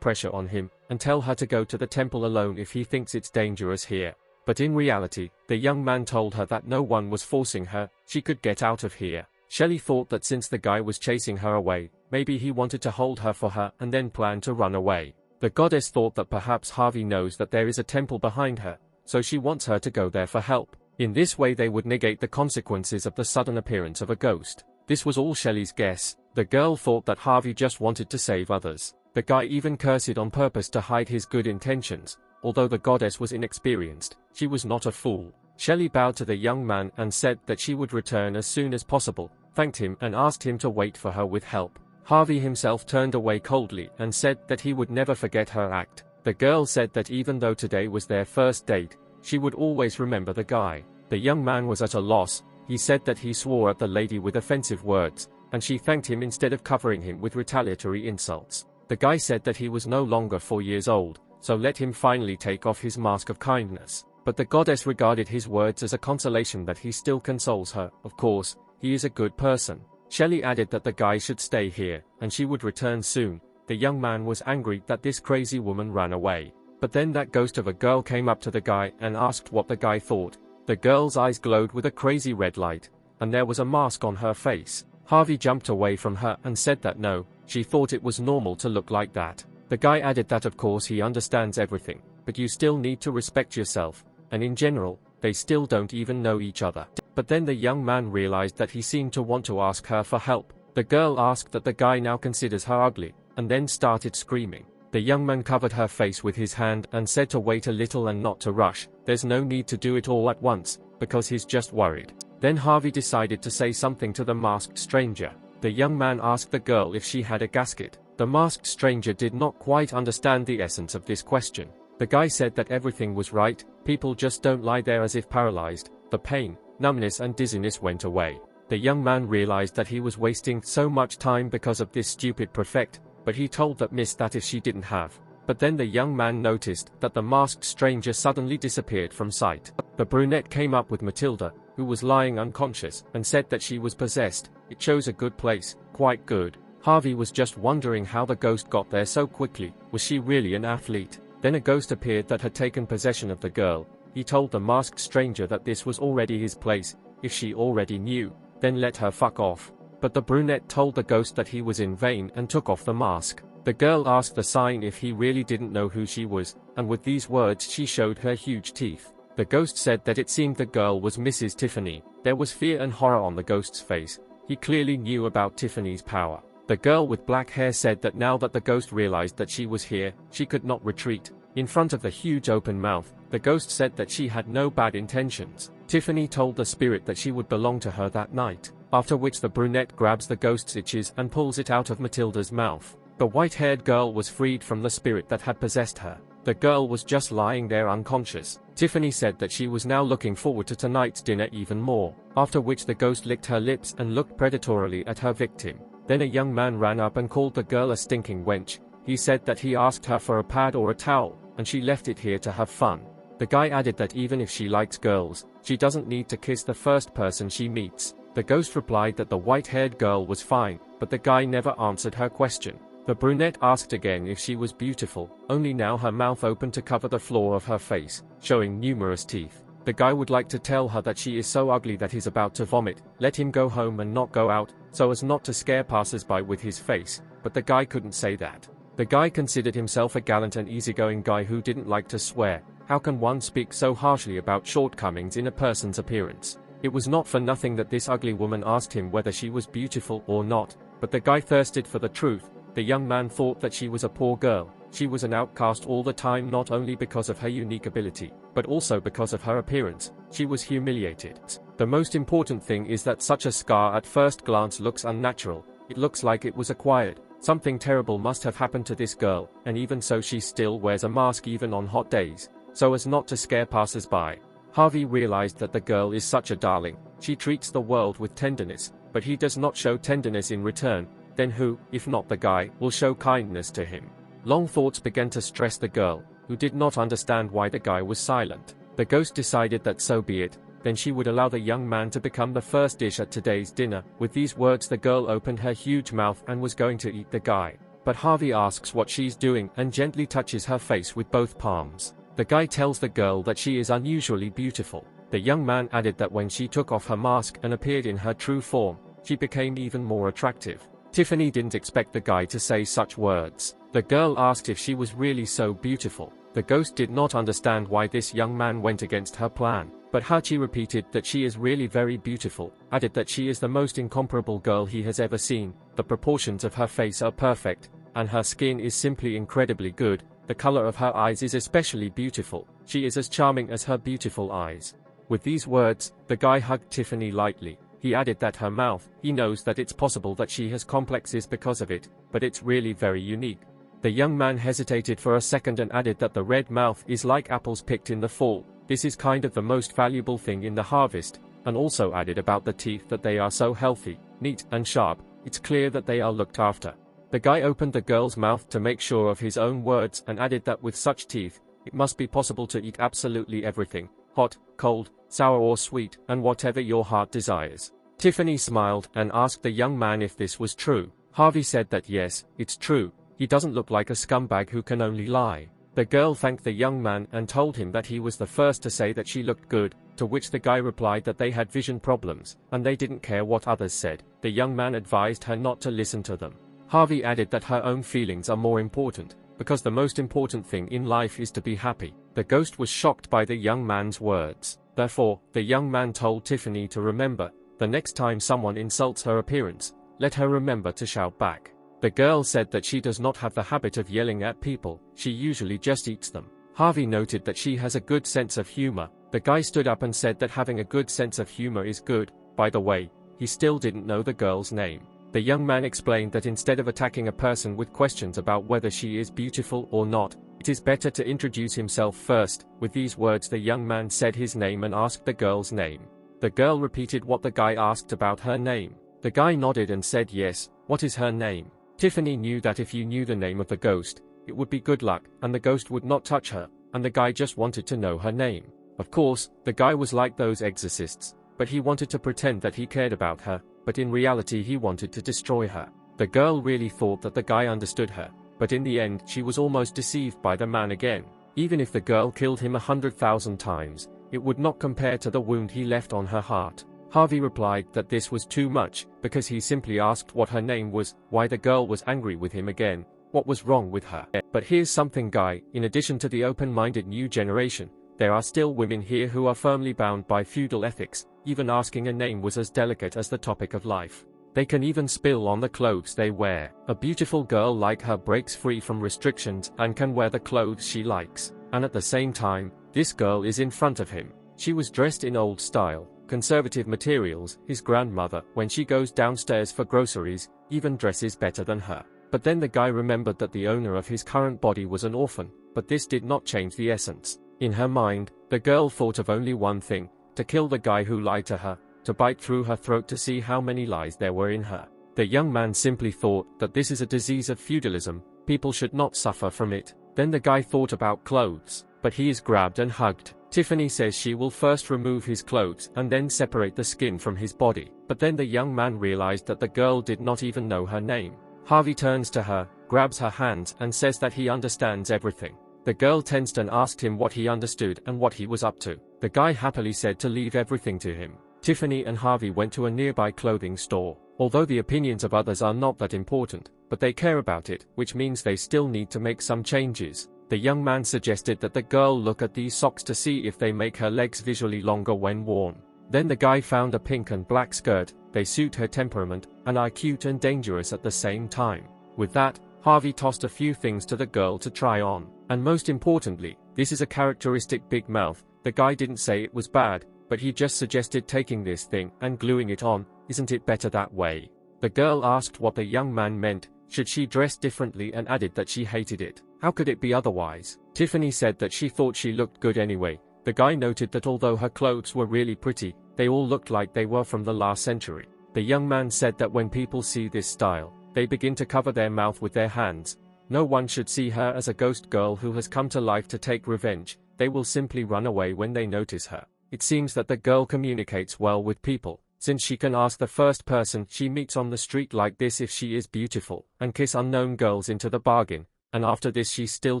pressure on him, and tell her to go to the temple alone if he thinks it's dangerous here. But in reality, the young man told her that no one was forcing her, she could get out of here. Shelley thought that since the guy was chasing her away, maybe he wanted to hold her for her and then plan to run away. The goddess thought that perhaps Harvey knows that there is a temple behind her, so she wants her to go there for help. In this way they would negate the consequences of the sudden appearance of a ghost. This was all Shelley's guess. The girl thought that Harvey just wanted to save others. The guy even cursed on purpose to hide his good intentions. Although the goddess was inexperienced, she was not a fool. Shelley bowed to the young man and said that she would return as soon as possible, thanked him and asked him to wait for her with help. Harvey himself turned away coldly and said that he would never forget her act. The girl said that even though today was their first date, she would always remember the guy. The young man was at a loss. He said that he swore at the lady with offensive words, and she thanked him instead of covering him with retaliatory insults. The guy said that he was no longer 4 years old, so let him finally take off his mask of kindness. But the goddess regarded his words as a consolation that he still consoles her. Of course, he is a good person. Shelley added that the guy should stay here, and she would return soon. The young man was angry that this crazy woman ran away. But then that ghost of a girl came up to the guy and asked what the guy thought. The girl's eyes glowed with a crazy red light, and there was a mask on her face. Harvey jumped away from her and said that no, she thought it was normal to look like that. The guy added that of course he understands everything, but you still need to respect yourself, and in general, they still don't even know each other. But then the young man realized that he seemed to want to ask her for help. The girl asked that the guy now considers her ugly, and then started screaming. The young man covered her face with his hand and said to wait a little and not to rush. There's no need to do it all at once, because he's just worried. Then Harvey decided to say something to the masked stranger. The young man asked the girl if she had a gasket. The masked stranger did not quite understand the essence of this question. The guy said that everything was right, people just don't lie there as if paralyzed. The pain, numbness and dizziness went away. The young man realized that he was wasting so much time because of this stupid prefect, but he told that miss that if she didn't have. But then the young man noticed that the masked stranger suddenly disappeared from sight. The brunette came up with Matilda, who was lying unconscious, and said that she was possessed. It chose a good place, quite good. Harvey was just wondering how the ghost got there so quickly. Was she really an athlete? Then a ghost appeared that had taken possession of the girl. He told the masked stranger that this was already his place. If she already knew, then let her fuck off. But the brunette told the ghost that he was in vain and took off the mask. The girl asked the sign if he really didn't know who she was, and with these words she showed her huge teeth. The ghost said that it seemed the girl was Mrs. Tiffany. There was fear and horror on the ghost's face. He clearly knew about Tiffany's power. The girl with black hair said that now that the ghost realized that she was here, she could not retreat. In front of the huge open mouth, the ghost said that she had no bad intentions. Tiffany told the spirit that she would belong to her that night, after which the brunette grabs the ghost's itches and pulls it out of Matilda's mouth. The white-haired girl was freed from the spirit that had possessed her. The girl was just lying there unconscious. Tiffany said that she was now looking forward to tonight's dinner even more, after which the ghost licked her lips and looked predatorily at her victim. Then a young man ran up and called the girl a stinking wench. He said that he asked her for a pad or a towel, and she left it here to have fun. The guy added that even if she likes girls, she doesn't need to kiss the first person she meets. The ghost replied that the white-haired girl was fine, but the guy never answered her question. The brunette asked again if she was beautiful, only now her mouth opened to cover the floor of her face, showing numerous teeth. The guy would like to tell her that she is so ugly that he's about to vomit, let him go home and not go out, so as not to scare passers-by with his face, but the guy couldn't say that. The guy considered himself a gallant and easygoing guy who didn't like to swear. How can one speak so harshly about shortcomings in a person's appearance? It was not for nothing that this ugly woman asked him whether she was beautiful or not, but the guy thirsted for the truth. The young man thought that she was a poor girl. She was an outcast all the time, not only because of her unique ability, but also because of her appearance. She was humiliated. The most important thing is that such a scar at first glance looks unnatural. It looks like it was acquired. Something terrible must have happened to this girl, and even so she still wears a mask even on hot days, so as not to scare passers-by. Harvey realized that the girl is such a darling. She treats the world with tenderness, but he does not show tenderness in return. Then who, if not the guy, will show kindness to him? Long thoughts began to stress the girl, who did not understand why the guy was silent. The ghost decided that so be it, then she would allow the young man to become the first dish at today's dinner. With these words the girl opened her huge mouth and was going to eat the guy. But Harvey asks what she's doing and gently touches her face with both palms. The guy tells the girl that she is unusually beautiful. The young man added that when she took off her mask and appeared in her true form, she became even more attractive. Tiffany didn't expect the guy to say such words. The girl asked if she was really so beautiful. The ghost did not understand why this young man went against her plan, but Hachi repeated that she is really very beautiful, added that she is the most incomparable girl he has ever seen. The proportions of her face are perfect, and her skin is simply incredibly good. The color of her eyes is especially beautiful. She is as charming as her beautiful eyes. With these words, the guy hugged Tiffany lightly. He added that her mouth, he knows that it's possible that she has complexes because of it, but it's really very unique. The young man hesitated for a second and added that the red mouth is like apples picked in the fall. This is kind of the most valuable thing in the harvest, and also added about the teeth that they are so healthy, neat, and sharp. It's clear that they are looked after. The guy opened the girl's mouth to make sure of his own words and added that with such teeth, it must be possible to eat absolutely everything, hot, cold, sour or sweet, and whatever your heart desires. Tiffany smiled and asked the young man if this was true. Harvey said that yes, it's true. He doesn't look like a scumbag who can only lie. The girl thanked the young man and told him that he was the first to say that she looked good, to which the guy replied that they had vision problems, and they didn't care what others said. The young man advised her not to listen to them. Harvey added that her own feelings are more important, because the most important thing in life is to be happy. The ghost was shocked by the young man's words. Therefore, the young man told Tiffany to remember, the next time someone insults her appearance, let her remember to shout back. The girl said that she does not have the habit of yelling at people, she usually just eats them. Harvey noted that she has a good sense of humor. The guy stood up and said that having a good sense of humor is good. By the way, he still didn't know the girl's name. The young man explained that instead of attacking a person with questions about whether she is beautiful or not, it is better to introduce himself first. With these words the young man said his name and asked the girl's name. The girl repeated what the guy asked about her name. The guy nodded and said yes. What is her name? Tiffany knew that if you knew the name of the ghost, it would be good luck, and the ghost would not touch her, and the guy just wanted to know her name. Of course, the guy was like those exorcists, but he wanted to pretend that he cared about her, but in reality he wanted to destroy her. The girl really thought that the guy understood her, but in the end she was almost deceived by the man again. Even if the girl killed him 100,000 times, it would not compare to the wound he left on her heart. Harvey replied that this was too much, because he simply asked what her name was, why the girl was angry with him again, what was wrong with her. But here's something, guy, in addition to the open-minded new generation, there are still women here who are firmly bound by feudal ethics. Even asking a name was as delicate as the topic of life. They can even spill on the clothes they wear. A beautiful girl like her breaks free from restrictions and can wear the clothes she likes. And at the same time, this girl is in front of him. She was dressed in old style, conservative materials. His grandmother, when she goes downstairs for groceries, even dresses better than her. But then the guy remembered that the owner of his current body was an orphan, but this did not change the essence. In her mind, the girl thought of only one thing: to kill the guy who lied to her, to bite through her throat to see how many lies there were in her. The young man simply thought that this is a disease of feudalism, people should not suffer from it. Then the guy thought about clothes, but he is grabbed and hugged. Tiffany says she will first remove his clothes and then separate the skin from his body. But then the young man realized that the girl did not even know her name. Harvey turns to her, grabs her hands and says that he understands everything. The girl tensed and asked him what he understood and what he was up to. The guy happily said to leave everything to him. Tiffany and Harvey went to a nearby clothing store. Although the opinions of others are not that important, but they care about it, which means they still need to make some changes. The young man suggested that the girl look at these socks to see if they make her legs visually longer when worn. Then the guy found a pink and black skirt. They suit her temperament and are cute and dangerous at the same time. With that, Harvey tossed a few things to the girl to try on. And most importantly, this is a characteristic big mouth. The guy didn't say it was bad, but he just suggested taking this thing and gluing it on. Isn't it better that way? The girl asked what the young man meant. Should she dress differently, and added that she hated it. How could it be otherwise? Tiffany said that she thought she looked good anyway. The guy noted that although her clothes were really pretty, they all looked like they were from the last century. The young man said that when people see this style, they begin to cover their mouth with their hands. No one should see her as a ghost girl who has come to life to take revenge. They will simply run away when they notice her. It seems that the girl communicates well with people, since she can ask the first person she meets on the street like this if she is beautiful, and kiss unknown girls into the bargain, and after this she still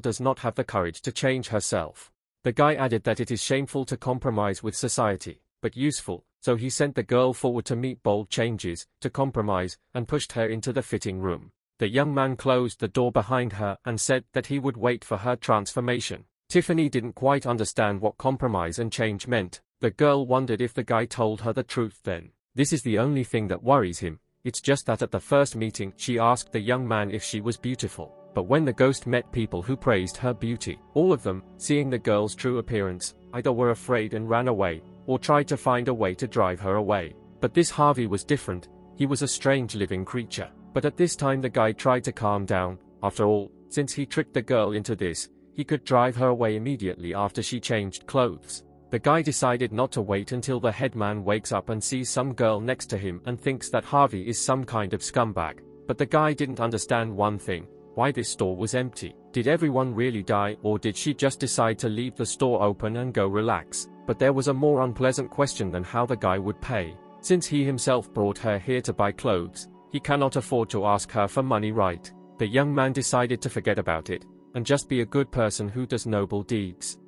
does not have the courage to change herself. The guy added that it is shameful to compromise with society, but useful, so he sent the girl forward to meet bold changes, to compromise, and pushed her into the fitting room. The young man closed the door behind her and said that he would wait for her transformation. Tiffany didn't quite understand what compromise and change meant. The girl wondered if the guy told her the truth then. This is the only thing that worries him. It's just that at the first meeting she asked the young man if she was beautiful. But when the ghost met people who praised her beauty, all of them, seeing the girl's true appearance, either were afraid and ran away, or tried to find a way to drive her away. But this Harvey was different. He was a strange living creature. But at this time the guy tried to calm down. After all, since he tricked the girl into this, he could drive her away immediately after she changed clothes. The guy decided not to wait until the headman wakes up and sees some girl next to him and thinks that Harvey is some kind of scumbag. But the guy didn't understand one thing: why this store was empty. Did everyone really die, or did she just decide to leave the store open and go relax? But there was a more unpleasant question than how the guy would pay. Since he himself brought her here to buy clothes, he cannot afford to ask her for money, right? The young man decided to forget about it, and just be a good person who does noble deeds.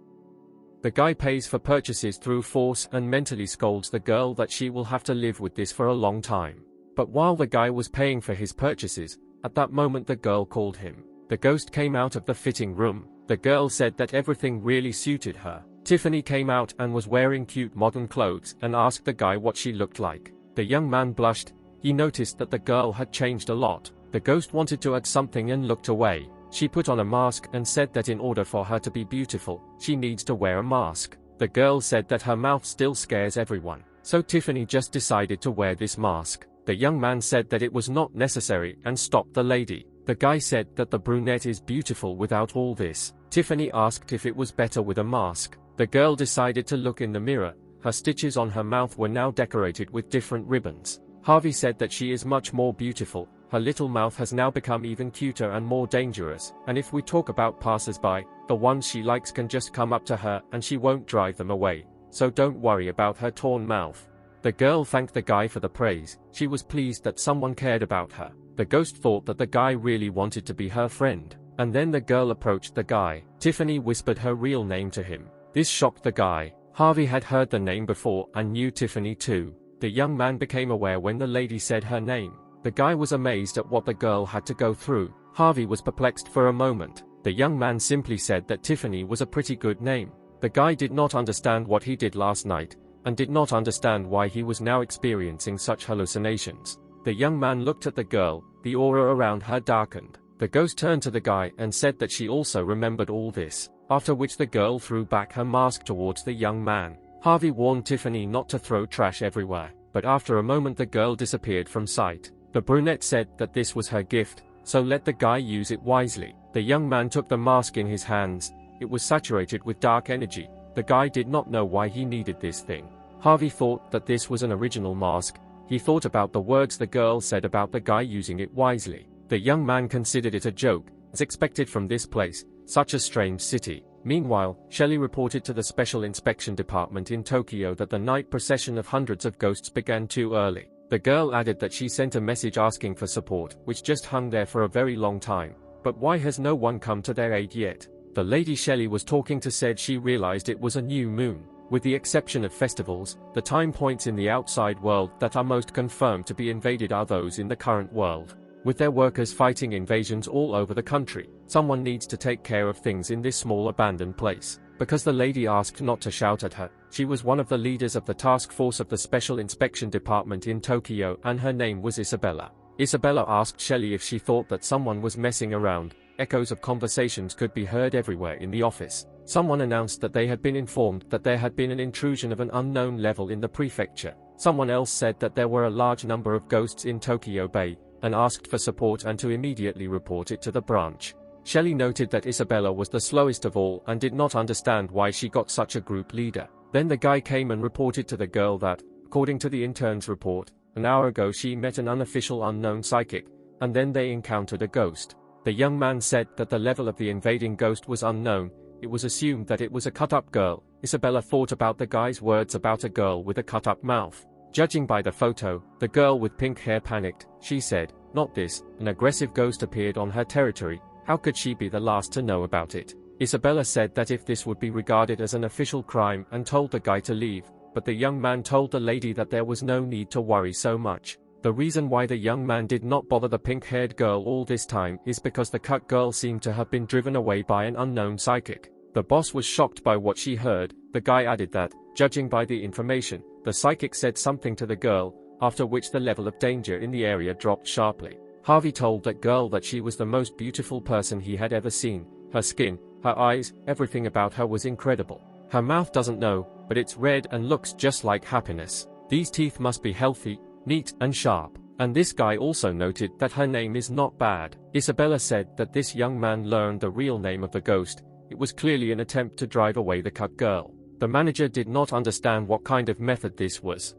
The guy pays for purchases through force and mentally scolds the girl that she will have to live with this for a long time. But while the guy was paying for his purchases, at that moment the girl called him. The ghost came out of the fitting room. The girl said that everything really suited her. Tiffany came out and was wearing cute modern clothes and asked the guy what she looked like. The young man blushed. He noticed that the girl had changed a lot. The ghost wanted to add something and looked away. She put on a mask and said that in order for her to be beautiful, she needs to wear a mask. The girl said that her mouth still scares everyone, so Tiffany just decided to wear this mask. The young man said that it was not necessary and stopped the lady. The guy said that the brunette is beautiful without all this. Tiffany asked if it was better with a mask. The girl decided to look in the mirror. Her stitches on her mouth were now decorated with different ribbons. Harvey said that she is much more beautiful. Her little mouth has now become even cuter and more dangerous, and if we talk about passers-by, the ones she likes can just come up to her and she won't drive them away, so don't worry about her torn mouth. The girl thanked the guy for the praise. She was pleased that someone cared about her. The ghost thought that the guy really wanted to be her friend, and then the girl approached the guy. Tiffany whispered her real name to him. This shocked the guy. Harvey had heard the name before and knew Tiffany too. The young man became aware when the lady said her name. The guy was amazed at what the girl had to go through. Harvey was perplexed for a moment. The young man simply said that Tiffany was a pretty good name. The guy did not understand what he did last night, and did not understand why he was now experiencing such hallucinations. The young man looked at the girl. The aura around her darkened. The ghost turned to the guy and said that she also remembered all this, after which the girl threw back her mask towards the young man. Harvey warned Tiffany not to throw trash everywhere, but after a moment the girl disappeared from sight. The brunette said that this was her gift, so let the guy use it wisely. The young man took the mask in his hands. It was saturated with dark energy. The guy did not know why he needed this thing. Harvey thought that this was an original mask. He thought about the words the girl said about the guy using it wisely. The young man considered it a joke, as expected from this place, such a strange city. Meanwhile, Shelley reported to the Special Inspection Department in Tokyo that the night procession of hundreds of ghosts began too early. The girl added that she sent a message asking for support, which just hung there for a very long time. But why has no one come to their aid yet? The lady Shelley was talking to said she realized it was a new moon. With the exception of festivals, the time points in the outside world that are most confirmed to be invaded are those in the current world. With their workers fighting invasions all over the country, someone needs to take care of things in this small abandoned place. because the lady asked not to shout at her. She was one of the leaders of the task force of the Special Inspection Department in Tokyo, and her name was Isabella. Isabella asked Shelley if she thought that someone was messing around. Echoes of conversations could be heard everywhere in the office. Someone announced that they had been informed that there had been an intrusion of an unknown level in the prefecture. Someone else said that there were a large number of ghosts in Tokyo Bay, and asked for support and to immediately report it to the branch. Shelley noted that Isabella was the slowest of all and did not understand why she got such a group leader. Then the guy came and reported to the girl that, according to the intern's report, an hour ago she met an unofficial unknown psychic, and then they encountered a ghost. The young man said that the level of the invading ghost was unknown. It was assumed that it was a cut-up girl. Isabella thought about the guy's words about a girl with a cut-up mouth. Judging by the photo, the girl with pink hair panicked. She said, "Not this." An aggressive ghost appeared on her territory. How could she be the last to know about it? Isabella said that if this would be regarded as an official crime and told the guy to leave, but the young man told the lady that there was no need to worry so much. The reason why the young man did not bother the pink-haired girl all this time is because the cut girl seemed to have been driven away by an unknown psychic. The boss was shocked by what she heard. The guy added that, judging by the information, the psychic said something to the girl, after which the level of danger in the area dropped sharply. Harvey told that girl that she was the most beautiful person he had ever seen. Her skin, her eyes, everything about her was incredible. Her mouth doesn't know, but it's red and looks just like happiness. These teeth must be healthy, neat, and sharp. And this guy also noted that her name is not bad. Isabella said that this young man learned the real name of the ghost. It was clearly an attempt to drive away the cut girl. The manager did not understand what kind of method this was.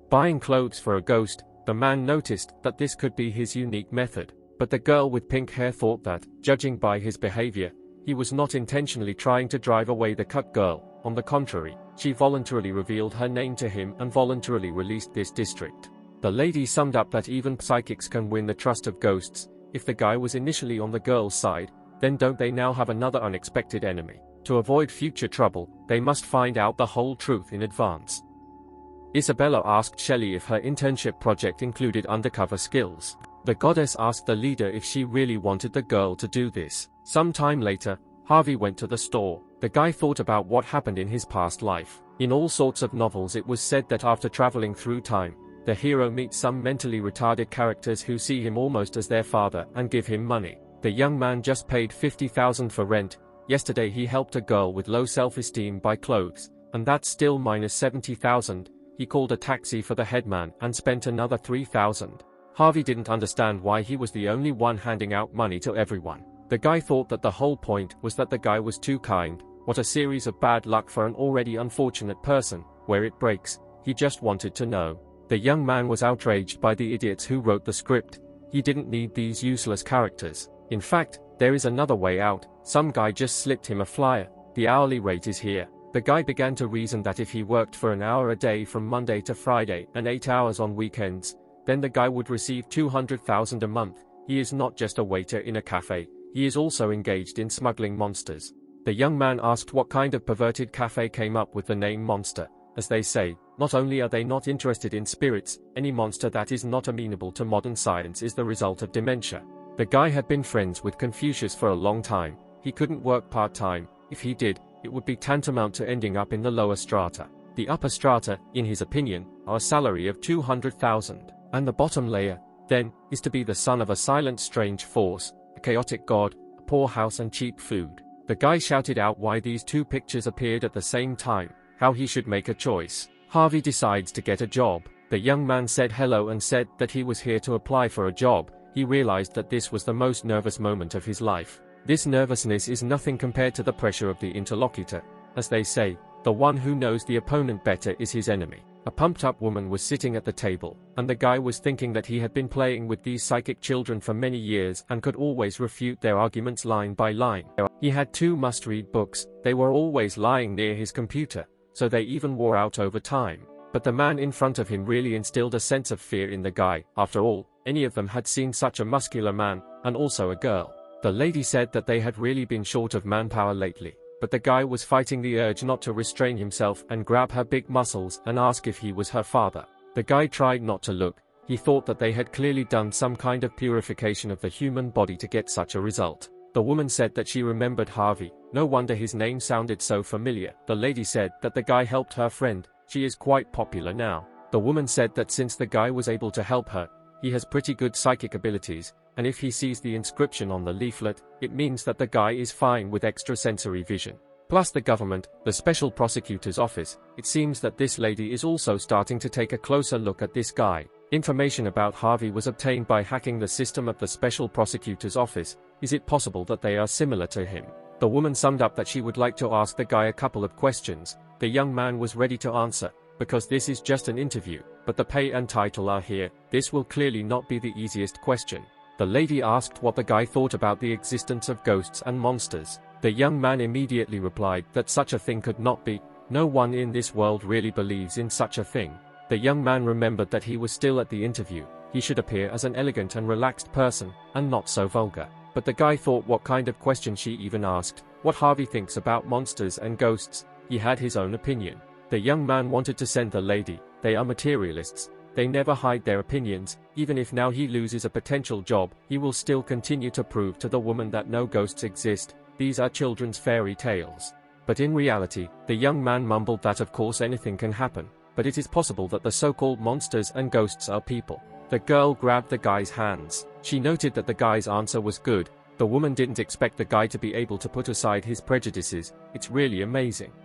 Buying clothes for a ghost, the man noticed that this could be his unique method. But the girl with pink hair thought that, judging by his behavior, he was not intentionally trying to drive away the cut girl. On the contrary, she voluntarily revealed her name to him and voluntarily released this district. The lady summed up that even psychics can win the trust of ghosts. If the guy was initially on the girl's side, then don't they now have another unexpected enemy? To avoid future trouble, they must find out the whole truth in advance. Isabella asked Shelley if her internship project included undercover skills. The goddess asked the leader if she really wanted the girl to do this. Some time later, Harvey went to the store. The guy thought about what happened in his past life. In all sorts of novels it was said that after traveling through time, the hero meets some mentally retarded characters who see him almost as their father and give him money. The young man just paid $50,000 for rent. Yesterday he helped a girl with low self-esteem buy clothes, and that's still minus $70,000. He called a taxi for the headman and spent another $3,000. Harvey didn't understand why he was the only one handing out money to everyone. The guy thought that the whole point was that the guy was too kind. What a series of bad luck for an already unfortunate person. Where it breaks, he just wanted to know. The young man was outraged by the idiots who wrote the script. He didn't need these useless characters. In fact, there is another way out. Some guy just slipped him a flyer. The hourly rate is here. The guy began to reason that if he worked for an hour a day from Monday to Friday and 8 hours on weekends, then the guy would receive $200,000 a month. He is not just a waiter in a cafe. He is also engaged in smuggling monsters. The young man asked what kind of perverted cafe came up with the name Monster. As they say, not only are they not interested in spirits, any monster that is not amenable to modern science is the result of dementia. The guy had been friends with Confucius for a long time. He couldn't work part-time. If he did, it would be tantamount to ending up in the lower strata. The upper strata, in his opinion, are a salary of $200,000. And the bottom layer, then, is to be the son of a silent strange force, a chaotic god, a poor house and cheap food. The guy shouted out why these two pictures appeared at the same time, how he should make a choice. Harvey decides to get a job. The young man said hello and said that he was here to apply for a job. He realized that this was the most nervous moment of his life. This nervousness is nothing compared to the pressure of the interlocutor. As they say, the one who knows the opponent better is his enemy. A pumped-up woman was sitting at the table, and the guy was thinking that he had been playing with these psychic children for many years and could always refute their arguments line by line. He had 2 must-read books. They were always lying near his computer, so they even wore out over time. But the man in front of him really instilled a sense of fear in the guy. After all, any of them had seen such a muscular man, and also a girl. The lady said that they had really been short of manpower lately. But the guy was fighting the urge not to restrain himself and grab her big muscles and ask if he was her father. The guy tried not to look. He thought that they had clearly done some kind of purification of the human body to get such a result. The woman said that she remembered Harvey. No wonder his name sounded so familiar. The lady said that the guy helped her friend. She is quite popular now. The woman said that since the guy was able to help her, he has pretty good psychic abilities, and if he sees the inscription on the leaflet, it means that the guy is fine with extrasensory vision. Plus the government, the special prosecutor's office, it seems that this lady is also starting to take a closer look at this guy. Information about Harvey was obtained by hacking the system of the special prosecutor's office. Is it possible that they are similar to him? The woman summed up that she would like to ask the guy a couple of questions. The young man was ready to answer, because this is just an interview, but the pay and title are here. This will clearly not be the easiest question. The lady asked what the guy thought about the existence of ghosts and monsters. The young man immediately replied that such a thing could not be. No one in this world really believes in such a thing. The young man remembered that he was still at the interview. He should appear as an elegant and relaxed person, and not so vulgar. But the guy thought what kind of question she even asked. What Harvey thinks about monsters and ghosts. He had his own opinion. The young man wanted to send the lady. They are materialists. They never hide their opinions. Even if now he loses a potential job, he will still continue to prove to the woman that no ghosts exist. These are children's fairy tales. But in reality, the young man mumbled that of course anything can happen, but it is possible that the so-called monsters and ghosts are people. The girl grabbed the guy's hands. She noted that the guy's answer was good. The woman didn't expect the guy to be able to put aside his prejudices. It's really amazing.